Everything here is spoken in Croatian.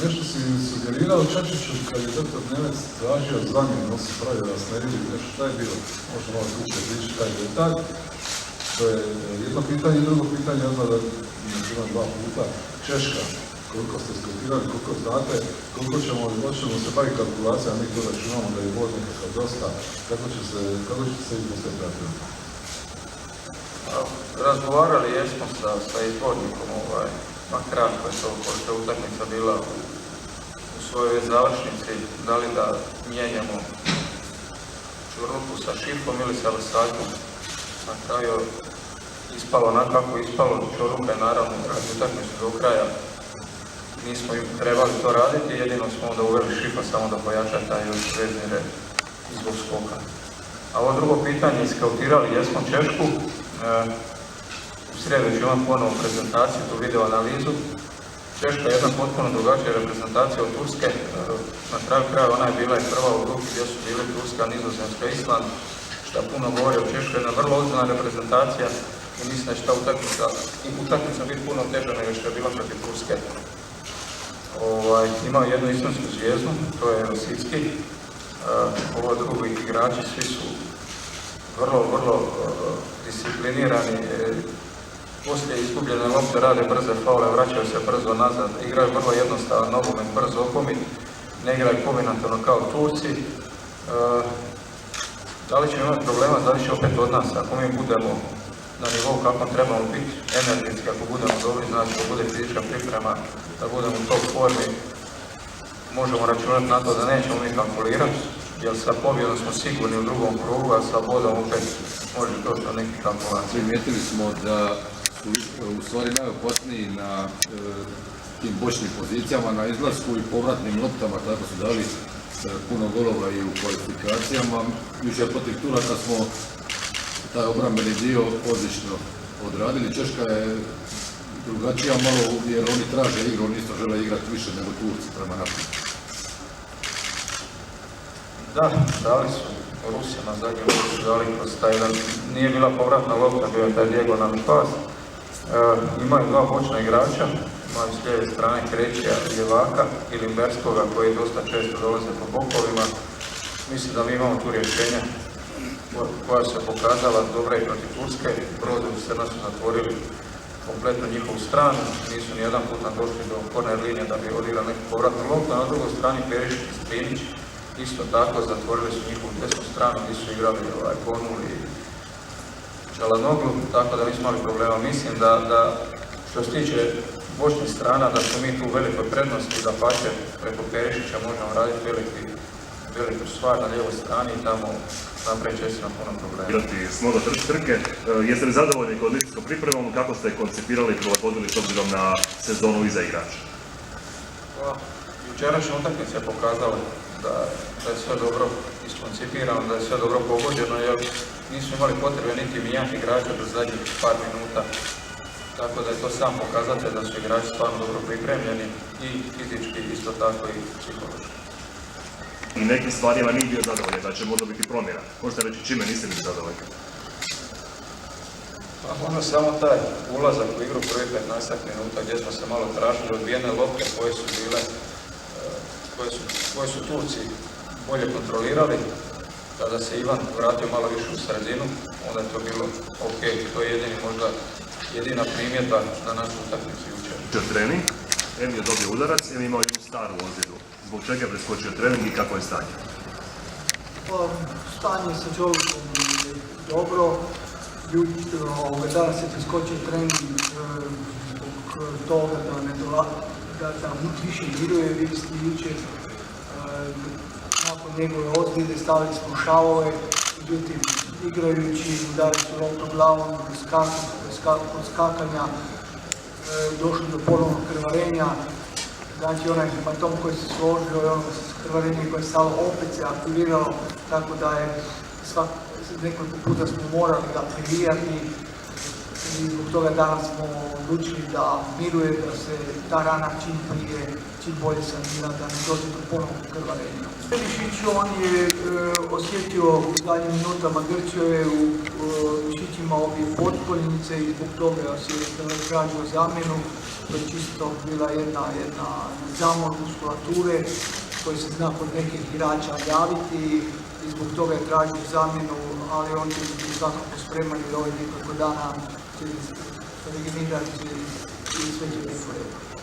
Nešto si sugerirao Čačiću kad je doktor Nemec tražio zamjenu, se pravio da se ne vidi nešto, šta je bilo? Možda malo slučaj priči taj detalj. To je jedno pitanje, drugo pitanje odmah da imam dva puta. Češka, koliko ste skopirali, koliko znate, koliko ćemo se baviti kalkulacijama, mi to računamo da je bod nekakav dosta, kako će se i postoje pratiti? Razgovarali jesmo sa izbornikom, kratko je to, pošto je utakmica bila u svojoj završnici, da li da mijenjamo Čurlupu sa Šifom ili sa Vrsakom. Na kraju ispalo onako kako ispalo, Čurlupa je naravno radi utakmicu do kraja. Nismo trebali to raditi, jedino smo onda uveli Šifa samo da pojača taj još vezni red zbog skoka. A ovo drugo pitanje, iskautirali jesmo Češku. U srijedu ću imati ponovu prezentaciju, tu video analizu. Češka je jedna potpuno drugačija reprezentacija od Turske. Na kraju kraja ona je bila i prva u grupi gdje su bili Turska, Nizozemska, Island, što puno govori o Češkoj, jedna vrlo ozbiljna reprezentacija i mislim da će ta utakmica biti puno teža nego što je bila protiv Turske. Imao jednu islansku zvijezdu, to je Rosicki. Ovo drugi igrači, svi su vrlo disciplinirani, poslije izgubljene lopte rade brze faule, vraćaju se brzo nazad, igraju vrlo jednostavan nogomet, brzo okomit, ne igraju kombinatorno kao Turci. Da li ćemo imati problema, zavisi opet od nas, ako mi budemo na nivou kako trebamo biti energetski, ako budemo dobri, znači da bude fizička priprema, da budemo u top formi, možemo računati na to da nećemo mi kalkulirati, jer sa pobjedom smo sigurni u drugom krugu, a sa bodom opet može doći do nekih kalkulacija. Primijetili smo da su u stvari najopasniji na tim bočnim pozicijama, na izlasku i povratnim loptama, tako su dali puno golova i u kvalifikacijama. Jučer protiv Turaka smo taj obrambeni dio odlično odradili. Češka je drugačija malo jer oni traže igru, oni isto žele igrati više nego Turci prema naprijed. Da, dali su Rusima zadnju loptu, dali kroz taj jedan, nije bila povratna lopta, bio je taj dijagonalni pas. Imaju dva bočna igrača, imaju s lijeve strane Krećija, Ljevaka i Limberskoga koji dosta često dolaze po bokovima. Mislim da mi imamo tu rješenje koja se pokazala dobra i protiv Turske. Brodovi se nas su zatvorili kompletno njihovu stranu, nisu ni jedan put došli do korner linije da bi odigrali neku povratnu loptu, a na drugoj strani Perišić i Strinić isto tako zatvorili su njihovu desnu stranu gdje su igrali Konul i Čalanoglu, tako da nismo imali problema. Mislim da što se tiče bočnih strana, da smo mi tu u velikoj prednosti, da pače preko Perišića možemo raditi veliku stvar na lijevoj strani i tamo naprijed će se na puno problema. Igrati smo do trke, jeste li zadovoljni kondicijskom pripremom, kako ste koncipirali i prilagodili s obzirom na sezonu iza igrača? Jučerašnja utakmica je pokazala da je sve dobro iskoncipirano, da je sve dobro pogođeno, jer nisu imali potrebe niti mijenjati igrača do zadnjih par minuta. Tako da je to sam pokazatelj da su igrači stvarno dobro pripremljeni i fizički, isto tako i psihološki. I nekim stvarima nije bio zadovoljan, da će možda biti promjena. Možete reći čime niste bili zadovoljni? Ono samo taj ulazak u igru prvi 15 minuta gdje smo se malo tražili odbijene lopte koje su bile, koje su Turci bolje kontrolirali. Kada se Ivan vratio malo više u sredinu, onda je to bilo ok. To je možda jedina primjedba na našu utakmicu jučer. Trening, Em je dobio udarac, Em je imao jednu staru ozljedu. Zbog čega je preskočio trening i kako je stanje? Stanje sa Čolikom je dobro. Danas je preskočio trening zbog toga da više miruje, vidi ste jučer. Nakon njegove ozljede stavili smo šavove, međutim igrajući udari su loptu glavom, kod skakanja došli do ponovnog krvarenja. Znači onaj hematom koji se složio i ono krvarenje koje je stalo opet se aktiviralo, tako da je nekoliko puta smo morali ga privijati. i zbog toga danas smo odlučili da miruje, da se ta rana čim prije, čim bolje sanira, da ne dođe do ponovnog krvarenja. Mišić, on je osjetio u zadnjim minutama, grčio je u mišićima obje potkoljenice i zbog toga se tražio zamjenu. To je čisto bila jedna zamor muskulature koji se zna kod nekih igrača javiti i zbog toga je tražio zamjenu, ali on će biti svakako spreman i ovaj nekoliko dana će regenerirati i sve će biti u redu.